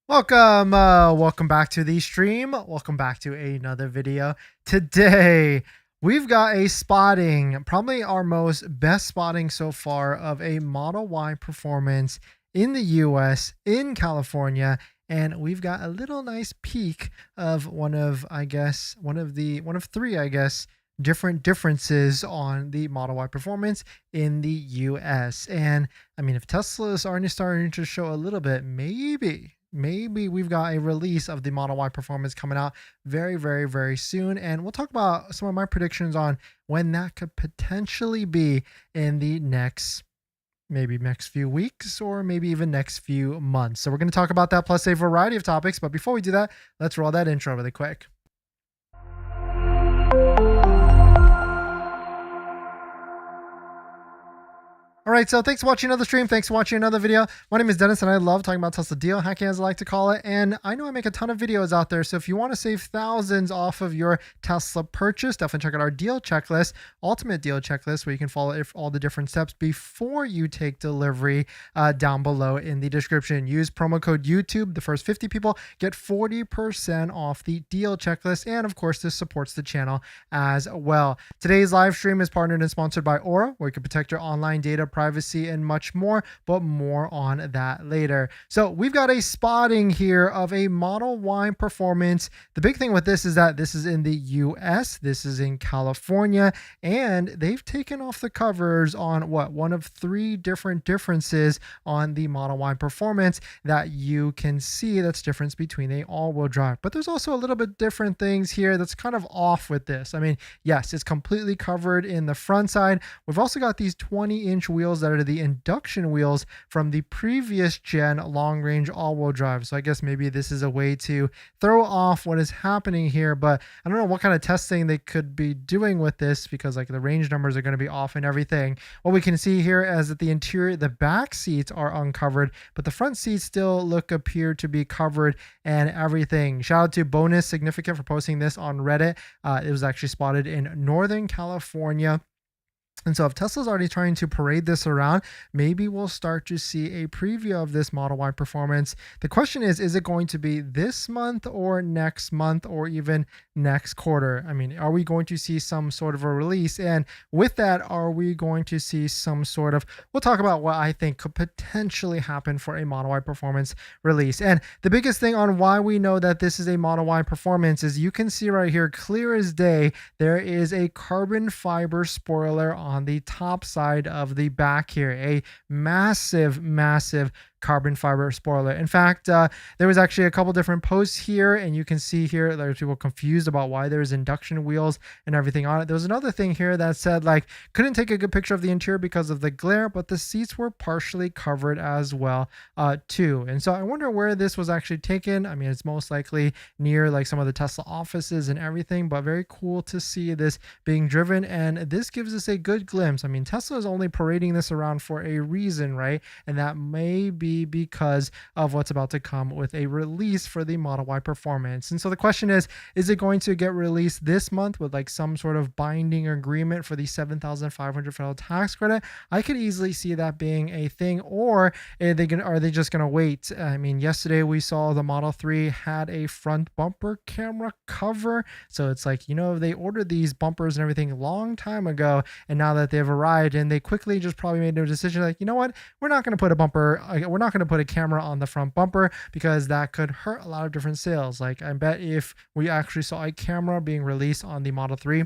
Welcome back to the stream. Welcome back to another video. Today, we've got a spotting, probably our best spotting so far of a Model Y performance in the US, in California, and we've got a little nice peek of one of three, different differences on the Model Y performance in the US. And I mean, if Tesla is already starting to show a little bit, maybe we've got a release of the Model Y performance coming out very soon. And we'll talk about some of my predictions on when that could potentially be in the next few weeks or maybe even next few months. So we're going to talk about that plus a variety of topics. But before we do that, let's roll that intro really quick. All right, so thanks for watching another stream. Thanks for watching another video. My name is Dennis, and I love talking about Tesla deal hacking, as I like to call it. And I know I make a ton of videos out there, so if you want to save thousands off of your Tesla purchase, definitely check out our deal checklist, ultimate deal checklist, where you can follow all the different steps before you take delivery down below in the description. Use promo code YouTube. The first 50 people get 40% off the deal checklist. And of course, this supports the channel as well. Today's live stream is partnered and sponsored by Aura, where you can protect your online data, privacy, and much more, but more on that later. So we've got a spotting here of a Model Y performance. The big thing with this is that this is in the US, this is in California, and they've taken off the covers on one of three different differences on the Model Y performance that you can see that's difference between a all-wheel drive. But there's also a little bit different things here that's kind of off with this. I mean, yes, it's completely covered in the front side. We've also got these 20-inch wheels that are the induction wheels from the previous gen long-range all-wheel drive. So I guess maybe this is a way to throw off what is happening here, but I don't know what kind of testing they could be doing with this, because like the range numbers are going to be off and everything. What we can see here is that the interior, the back seats are uncovered, but the front seats still appear to be covered and everything. Shout out to Bonus Significant for posting this on Reddit. It was actually spotted in Northern California. And so if Tesla's already trying to parade this around, maybe we'll start to see a preview of this Model Y performance. The question is it going to be this month or next month or even next quarter? I mean, are we going to see some sort of a release? And with that, are we going to see some sort of, we'll talk about what I think could potentially happen for a Model Y performance release. And the biggest thing on why we know that this is a Model Y performance is you can see right here, clear as day, there is a carbon fiber spoiler on the top side of the back here, a massive carbon fiber spoiler. In fact, there was actually a couple different posts here, and you can see here there's people confused about why there's induction wheels and everything on it. There was another thing here that said like couldn't take a good picture of the interior because of the glare, but the seats were partially covered as well too. And so I wonder where this was actually taken. I mean, it's most likely near like some of the Tesla offices and everything, but very cool to see this being driven, and this gives us a good glimpse. I mean, Tesla is only parading this around for a reason, right? And that may be because of what's about to come with a release for the Model Y performance. And so the question is it going to get released this month with like some sort of binding agreement for the $7,500 federal tax credit? I could easily see that being a thing. Or are they just going to wait? I mean, yesterday we saw the Model 3 had a front bumper camera cover. So it's like, you know, they ordered these bumpers and everything a long time ago, and now that they've arrived, and they quickly just probably made a decision like, you know what, we're not going to put a bumper, we're not going to put a camera on the front bumper because that could hurt a lot of different sales. Like I bet if we actually saw a camera being released on the Model 3,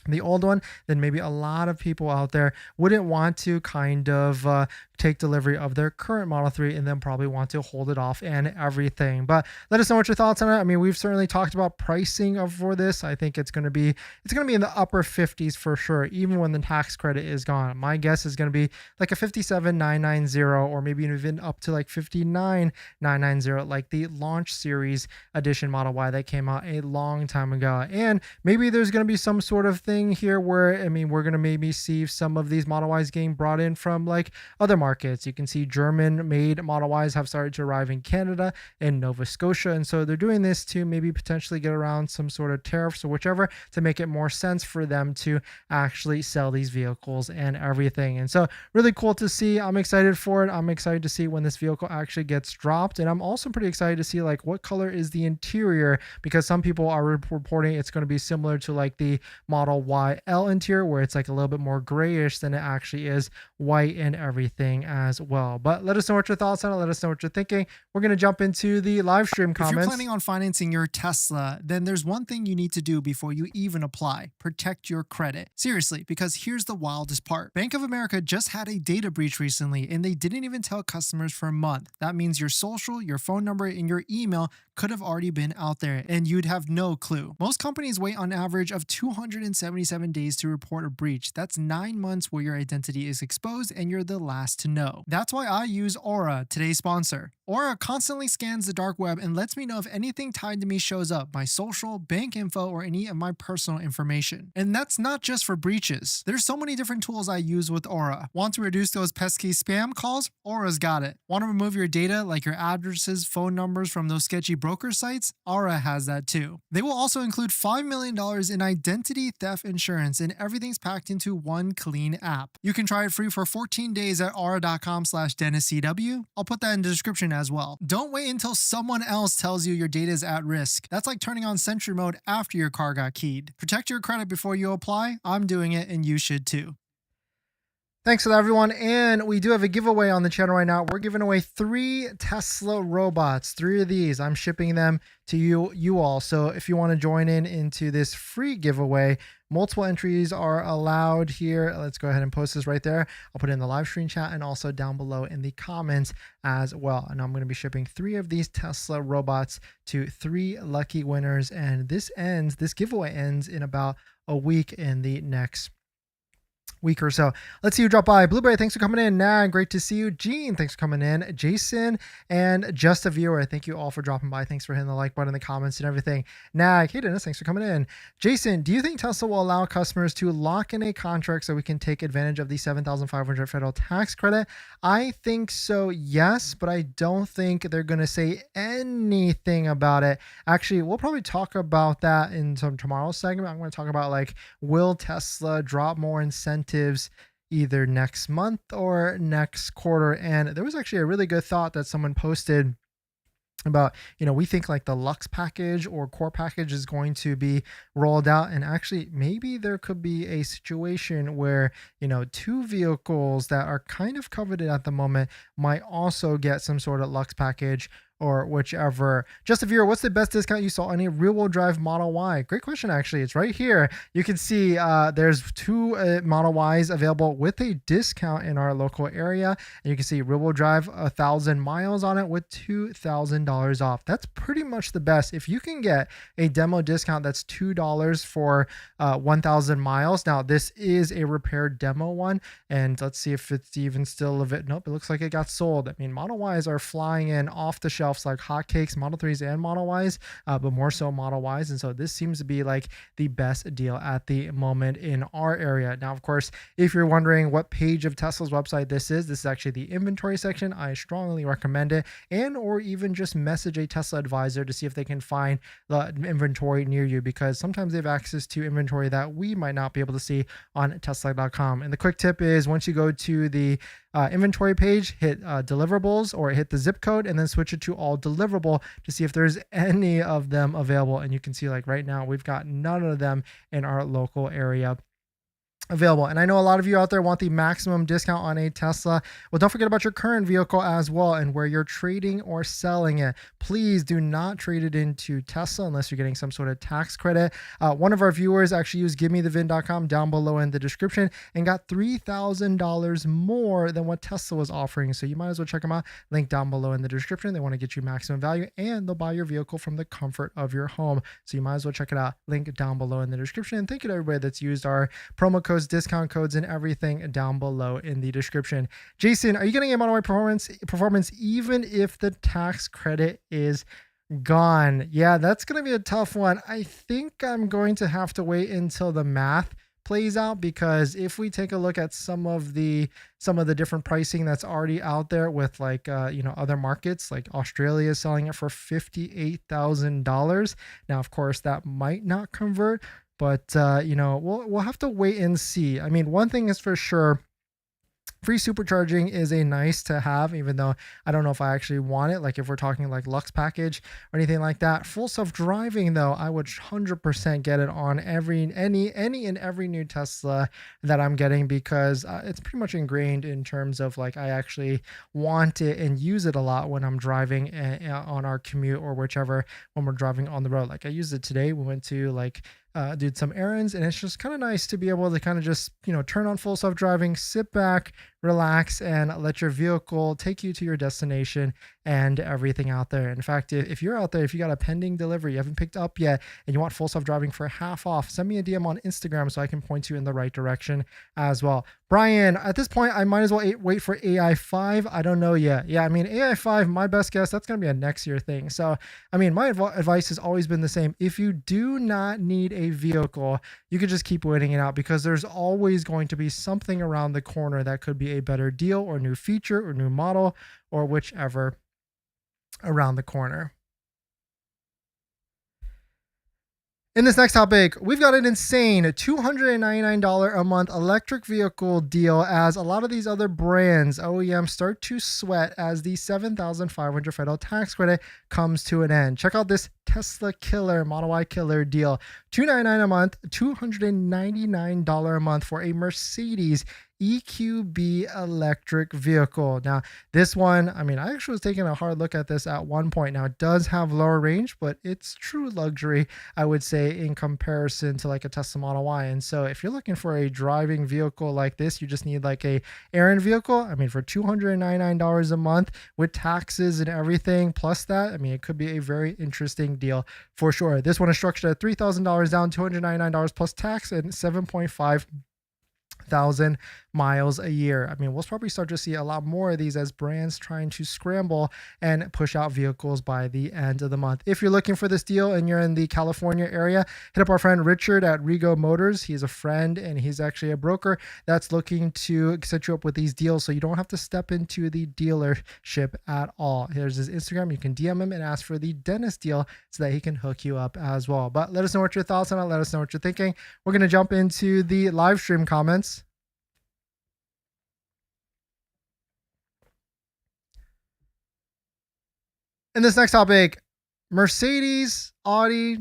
the old one, then maybe a lot of people out there wouldn't want to kind of take delivery of their current Model 3 and then probably want to hold it off and everything. But let us know what your thoughts on it. I mean, we've certainly talked about pricing for this. I think it's going to be in the upper 50s for sure, even when the tax credit is gone. My guess is going to be like a 57,990 or maybe even up to like 59,990, like the launch series edition Model Y that came out a long time ago. And maybe there's going to be some sort of thing thing here where, I mean, we're going to maybe see some of these Model Ys getting brought in from like other markets. You can see German made Model Ys have started to arrive in Canada and Nova Scotia. And so they're doing this to maybe potentially get around some sort of tariffs or whichever to make it more sense for them to actually sell these vehicles and everything. And so really cool to see. I'm excited for it. I'm excited to see when this vehicle actually gets dropped. And I'm also pretty excited to see like what color is the interior, because some people are reporting it's going to be similar to like the Model YL interior, where it's like a little bit more grayish than it actually is white and everything as well. But let us know what your thoughts on it. Let us know what you're thinking. We're going to jump into the live stream comments. If you're planning on financing your Tesla, then there's one thing you need to do before you even apply: protect your credit. Seriously, because here's the wildest part. Bank of America just had a data breach recently, and they didn't even tell customers for a month. That means your social, your phone number, and your email could have already been out there, and you'd have no clue. Most companies wait on average of 277 days to report a breach. That's 9 months where your identity is exposed and you're the last to know. That's why I use Aura, today's sponsor. Aura constantly scans the dark web and lets me know if anything tied to me shows up: my social, bank info, or any of my personal information. And that's not just for breaches. There's so many different tools I use with Aura. Want to reduce those pesky spam calls? Aura's got it. Want to remove your data like your addresses, phone numbers from those sketchy broker sites? Aura has that too. They will also include $5 million in identity theft insurance, and everything's packed into one clean app. You can try it free for 14 days at aura.com/DennisCW. I'll put that in the description as well. Don't wait until someone else tells you your data is at risk. That's like turning on Sentry mode after your car got keyed. Protect your credit before you apply. I'm doing it, and you should too. Thanks for that, everyone. And we do have a giveaway on the channel right now. We're giving away 3 Tesla robots. 3 of these. I'm shipping them to you all. So if you want to join into this free giveaway, multiple entries are allowed here. Let's go ahead and post this right there. I'll put it in the live stream chat and also down below in the comments as well. And I'm going to be shipping 3 of these Tesla robots to 3 lucky winners. And this giveaway ends in about a week in the next week or so. Let's see who dropped by. Blueberry, thanks for coming in. Nag, great to see you. Gene, thanks for coming in. Jason, and Just a Viewer, thank you all for dropping by. Thanks for hitting the like button in the comments and everything. Nag, hey Dennis, thanks for coming in. Jason, do you think Tesla will allow customers to lock in a contract so we can take advantage of the $7,500 federal tax credit? I think so, yes, but I don't think they're going to say anything about it. Actually, we'll probably talk about that in some tomorrow's segment. I'm going to talk about like, will Tesla drop more incentives either next month or next quarter? And there was actually a really good thought that someone posted about, we think like the Lux package or core package is going to be rolled out, and actually maybe there could be a situation where 2 vehicles that are kind of coveted at the moment might also get some sort of Lux package or whichever. Just a Viewer, what's the best discount you saw on a rear-wheel drive Model Y? Great question, actually. It's right here. You can see there's 2 Model Ys available with a discount in our local area. And you can see rear-wheel drive 1,000 miles on it with $2,000 off. That's pretty much the best. If you can get a demo discount that's $2 for 1,000 miles. Now, this is a repaired demo one, and let's see if it's even still available. Nope, it looks like it got sold. I mean, Model Ys are flying in off the shelf like hotcakes, Model 3s and Model Ys, but more so Model Ys. And so this seems to be like the best deal at the moment in our area. Now, of course, if you're wondering what page of Tesla's website this is actually the inventory section. I strongly recommend it, and or even just message a Tesla advisor to see if they can find the inventory near you, because sometimes they have access to inventory that we might not be able to see on Tesla.com. And the quick tip is, once you go to the inventory page, hit deliverables or hit the zip code and then switch it to all deliverable to see if there's any of them available. And you can see like right now we've got none of them in our local area available. And I know a lot of you out there want the maximum discount on a Tesla. Well, don't forget about your current vehicle as well and where you're trading or selling it. Please do not trade it into Tesla unless you're getting some sort of tax credit. One of our viewers actually used givemethevin.com down below in the description and got $3,000 more than what Tesla was offering. So you might as well check them out. Link down below in the description. They want to get you maximum value, and they'll buy your vehicle from the comfort of your home. So you might as well check it out. Link down below in the description. And thank you to everybody that's used our promo code, discount codes, and everything down below in the description. Jason, are you getting a Model Y performance even if the tax credit is gone? Yeah, that's going to be a tough one. I think I'm going to have to wait until the math plays out, because if we take a look at some of the different pricing that's already out there with like other markets, like Australia is selling it for $58,000. Now of course that might not convert, but we'll have to wait and see. I mean, one thing is for sure, free supercharging is a nice to have, even though I don't know if I actually want it. Like if we're talking like Lux package or anything like that. Full self-driving though, I would 100% get it on any and every new Tesla that I'm getting, because it's pretty much ingrained in terms of like I actually want it and use it a lot when I'm driving on our commute or whichever, when we're driving on the road. Like I used it today. We went to did some errands, and it's just kind of nice to be able to kind of just turn on full self-driving, sit back, relax, and let your vehicle take you to your destination and everything out there. In fact, if you're out there, if you got a pending delivery you haven't picked up yet and you want full self-driving for half off, send me a DM on Instagram so I can point you in the right direction as well. Brian, at this point I might as well wait for AI5. I don't know yet. Yeah, I mean, AI5, my best guess, that's going to be a next year thing. So I mean, my advice has always been the same. If you do not need a vehicle, you could just keep waiting it out, because there's always going to be something around the corner that could be a better deal or new feature or new model or whichever around the corner. In this next topic, we've got an insane $299 a month electric vehicle deal, as a lot of these other brands, OEMs, start to sweat as the $7,500 federal tax credit comes to an end. Check out this Tesla killer, Model Y killer deal. $299 a month, $299 a month for a Mercedes EQB electric vehicle. Now this one, I mean, I actually was taking a hard look at this at one point. Now it does have lower range, but it's true luxury, I would say, in comparison to like a Tesla Model Y. And so if you're looking for a driving vehicle like this, you just need like a errand vehicle. I mean, for $299 a month with taxes and everything plus that, I mean, it could be a very interesting deal for sure. This one is structured at $3,000 down, $299 plus tax, and 7,500 miles a year. I mean, we'll probably start to see a lot more of these as brands trying to scramble and push out vehicles by the end of the month. If you're looking for this deal and you're in the California area, hit up our friend Richard at Rego Motors. He's a friend and he's actually a broker that's looking to set you up with these deals so you don't have to step into the dealership at all. Here's his Instagram. You can DM him and ask for the dentist deal so that he can hook you up as well. But let us know what your thoughts on it. Let us know what you're thinking. We're going to jump into the live stream comments. In this next topic, Mercedes, Audi,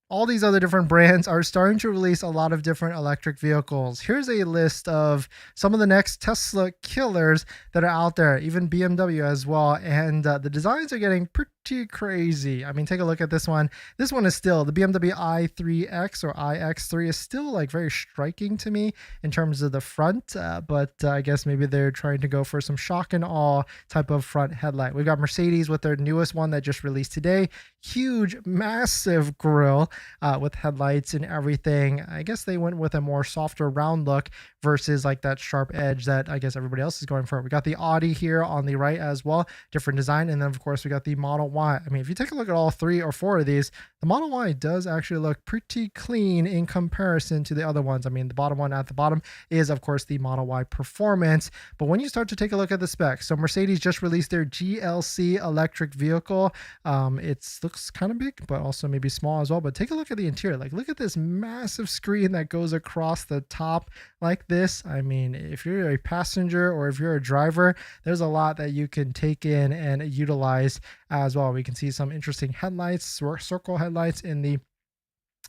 all these other different brands are starting to release a lot of different electric vehicles. Here's a list of some of the next Tesla killers that are out there, even BMW as well. And the designs are getting pretty crazy. I mean, take a look at this one. This one is still the BMW i3X or iX3 is still like very striking to me in terms of the front, but I guess maybe they're trying to go for some shock and awe type of front headlight. We've got Mercedes with their newest one that just released today. Huge, massive grille with headlights and everything. I guess they went with a more softer round look versus like that sharp edge that I guess everybody else is going for. We got the Audi here on the right as well, different design. And then of course we got the Model Y. I mean, if you take a look at all 3 or 4 of these, the Model Y does actually look pretty clean in comparison to the other ones. I mean, the bottom one at the bottom is of course the Model Y Performance. But when you start to take a look at the specs, so Mercedes just released their GLC electric vehicle. It looks kind of big, but also maybe small as well. But take a look at the interior. Like, look at this massive screen that goes across the top like this. I mean, if you're a passenger or if you're a driver, there's a lot that you can take in and utilize as well. We can see some interesting headlights, circle headlights in the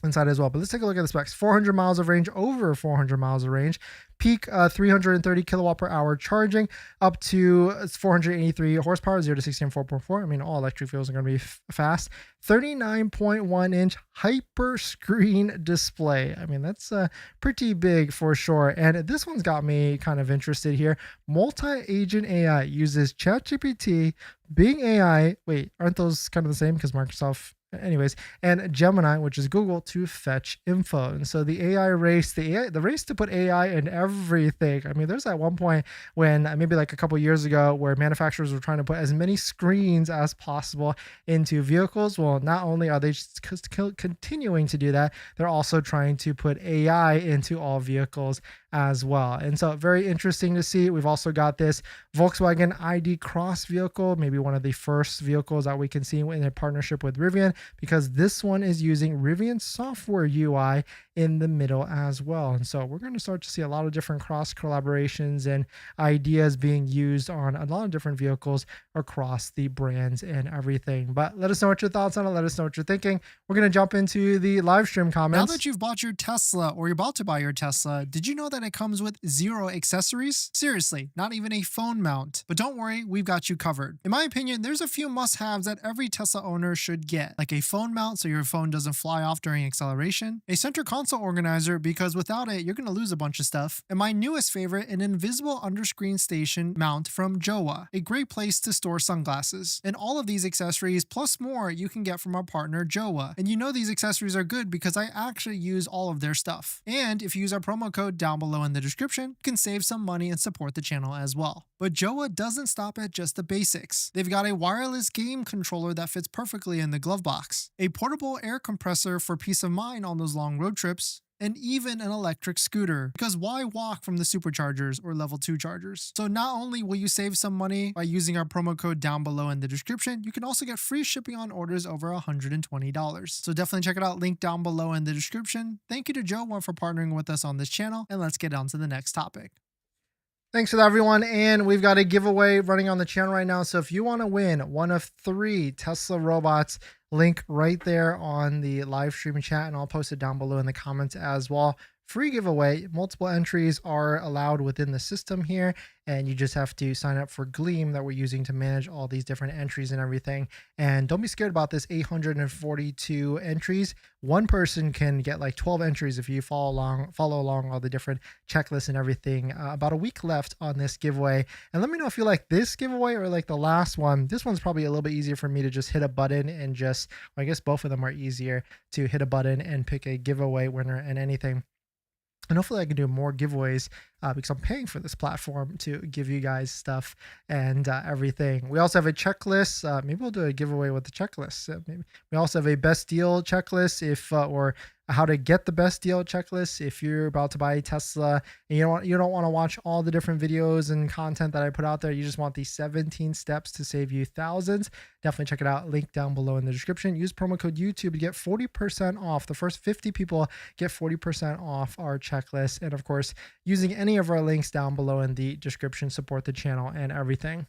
inside as well. But let's take a look at the specs. 400 miles of range, over 400 miles of range, peak 330 kilowatt per hour charging, up to 483 horsepower, 0 to 60 in 4.4. I mean, all electric vehicles are going to be fast. 39.1 inch hyper screen display. I mean, that's pretty big for sure. And this one's got me kind of interested here. Multi-agent AI uses ChatGPT, Bing AI. Wait, aren't those kind of the same? Because Microsoft anyways, and Gemini, which is Google, to fetch info. And so the AI race, the race to put AI in everything. I mean, there's at one point when maybe like a couple years ago where manufacturers were trying to put as many screens as possible into vehicles. Well, not only are they just continuing to do that, they're also trying to put AI into all vehicles as well. And so very interesting to see. We've also got this Volkswagen ID Cross vehicle, maybe one of the first vehicles that we can see in a partnership with Rivian, because this one is using Rivian software UI in the middle as well. And so we're going to start to see a lot of different cross collaborations and ideas being used on a lot of different vehicles across the brands and everything. But let us know what your thoughts on it. Let us know what you're thinking. We're going to jump into the live stream comments. Now that you've bought your Tesla or you're about to buy your Tesla, did you know that it comes with 0 accessories? Seriously, not even a phone mount. But don't worry, we've got you covered. In my opinion, there's a few must-haves that every Tesla owner should get, like a phone mount so your phone doesn't fly off during acceleration, a center console organizer because without it, you're going to lose a bunch of stuff, and my newest favorite, an invisible underscreen station mount from Jowa, a great place to store sunglasses. And all of these accessories plus more you can get from our partner Jowa. And you know these accessories are good because I actually use all of their stuff. And if you use our promo code down below in the description, you can save some money and support the channel as well. But Jowa doesn't stop at just the basics. They've got a wireless game controller that fits perfectly in the glove box, a portable air compressor for peace of mind on those long road trips, and even an electric scooter, because why walk from the superchargers or level 2 chargers? So not only will you save some money by using our promo code down below in the description, you can also get free shipping on orders over $120. So definitely check it out, link down below in the description. Thank you to Jowa for partnering with us on this channel, and let's get on to the next topic. Thanks for that, everyone. And we've got a giveaway running on the channel right now. So if you want to win one of 3 Tesla robots, link right there on the live stream chat, and I'll post it down below in the comments as well. Free giveaway. Multiple entries are allowed within the system here, and you just have to sign up for Gleam that we're using to manage all these different entries and everything. And don't be scared about this 842 entries. One person can get like 12 entries if you follow along all the different checklists and everything. About a week left on this giveaway. And let me know if you like this giveaway or like the last one. This one's probably a little bit easier for me to just hit a button and just, well, I guess both of them are easier to hit a button and pick a giveaway winner and anything. And hopefully I can do more giveaways because I'm paying for this platform to give you guys stuff and everything. We also have a checklist. Maybe we'll do a giveaway with the checklist. Maybe we also have a best deal checklist or how to get the best deal checklist if you're about to buy a Tesla and you don't want to watch all the different videos and content that I put out there. You just want the 17 steps to save you thousands. Definitely check it out. Link down below in the description. Use promo code YouTube to get 40% off. The first 50 people get 40% off our checklist. And of course, using any of our links down below in the description, support the channel and everything.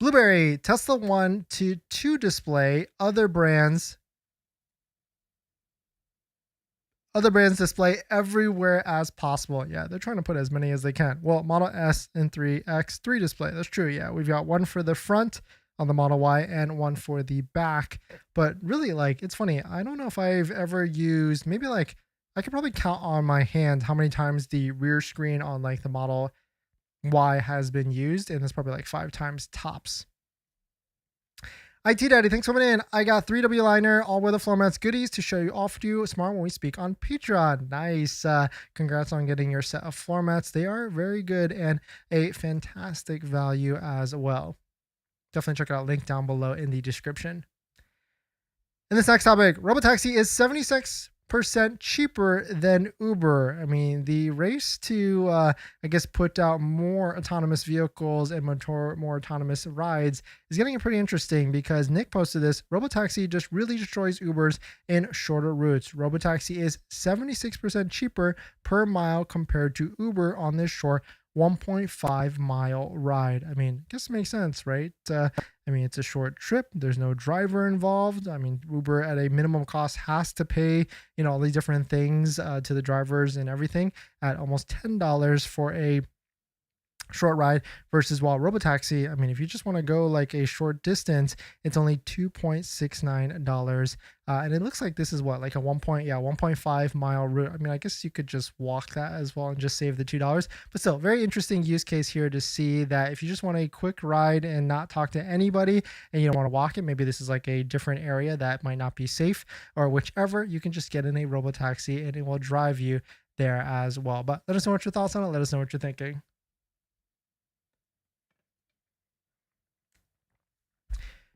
Blueberry, Tesla 1 to 2 display, other brands display everywhere as possible. Yeah, they're trying to put as many as they can. Well, Model S and 3X3 display. That's true. Yeah, we've got one for the front on the Model Y and one for the back. But really, like, it's funny. I don't know if I've ever used, maybe like, I could probably count on my hand how many times the rear screen on like the Model Y has been used. And it's probably like 5 times tops. IT Daddy, thanks for coming in. I got 3W liner, all weather floor mats goodies to show you off to you tomorrow when we speak on Patreon. Nice. Congrats on getting your set of floor mats. They are very good and a fantastic value as well. Definitely check it out. Link down below in the description. In this next topic, Robotaxi is 76% cheaper than Uber. I mean, the race to, I guess, put out more autonomous vehicles and more autonomous rides is getting pretty interesting because Nick posted this. Robotaxi just really destroys Ubers in shorter routes. Robotaxi is 76% cheaper per mile compared to Uber on this short 1.5 mile ride. I mean, I guess it makes sense, right? I mean, it's a short trip. There's no driver involved. I mean, Uber at a minimum cost has to pay, all these different things to the drivers and everything at almost $10 for a short ride versus while Robotaxi, I mean, if you just want to go like a short distance, it's only $2.69. And it looks like this is what, like a 1.5 mile route. I mean, I guess you could just walk that as well and just save the $2. But still, very interesting use case here to see that if you just want a quick ride and not talk to anybody and you don't want to walk it, maybe this is like a different area that might not be safe or whichever, you can just get in a Robotaxi and it will drive you there as well. But let us know what your thoughts on it. Let us know what you're thinking.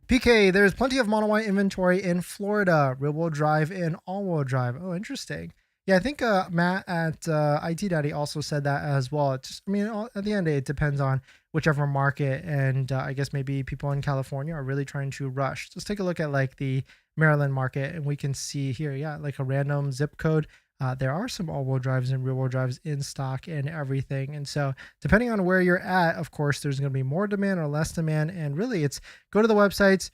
PK, there's plenty of Model Y inventory in Florida, rear-wheel drive and all-wheel drive. Oh, interesting. Yeah, I think Matt at IT Daddy also said that as well. It's just, I mean, at the end, it depends on whichever market, and I guess maybe people in California are really trying to rush. Let's take a look at like the Maryland market, and we can see here, yeah, like a random zip code. There are some all-wheel drives and rear-wheel drives in stock and everything. And so depending on where you're at, of course, there's going to be more demand or less demand. And really, it's go to the websites,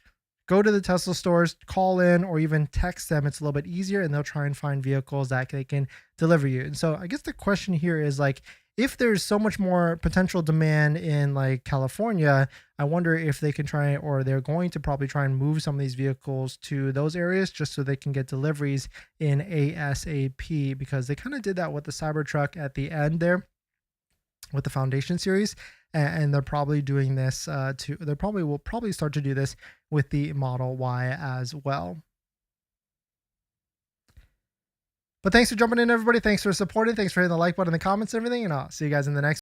go to the Tesla stores, call in, or even text them. It's a little bit easier, and they'll try and find vehicles that they can deliver you. And so I guess the question here is like, if there's so much more potential demand in like California, I wonder if they can try, or they're going to probably try and move some of these vehicles to those areas just so they can get deliveries in ASAP, because they kind of did that with the Cybertruck at the end there with the Foundation series. And they're probably doing this will probably start to do this with the Model Y as well. But thanks for jumping in, everybody. Thanks for supporting. Thanks for hitting the like button in the comments and everything. And I'll see you guys in the next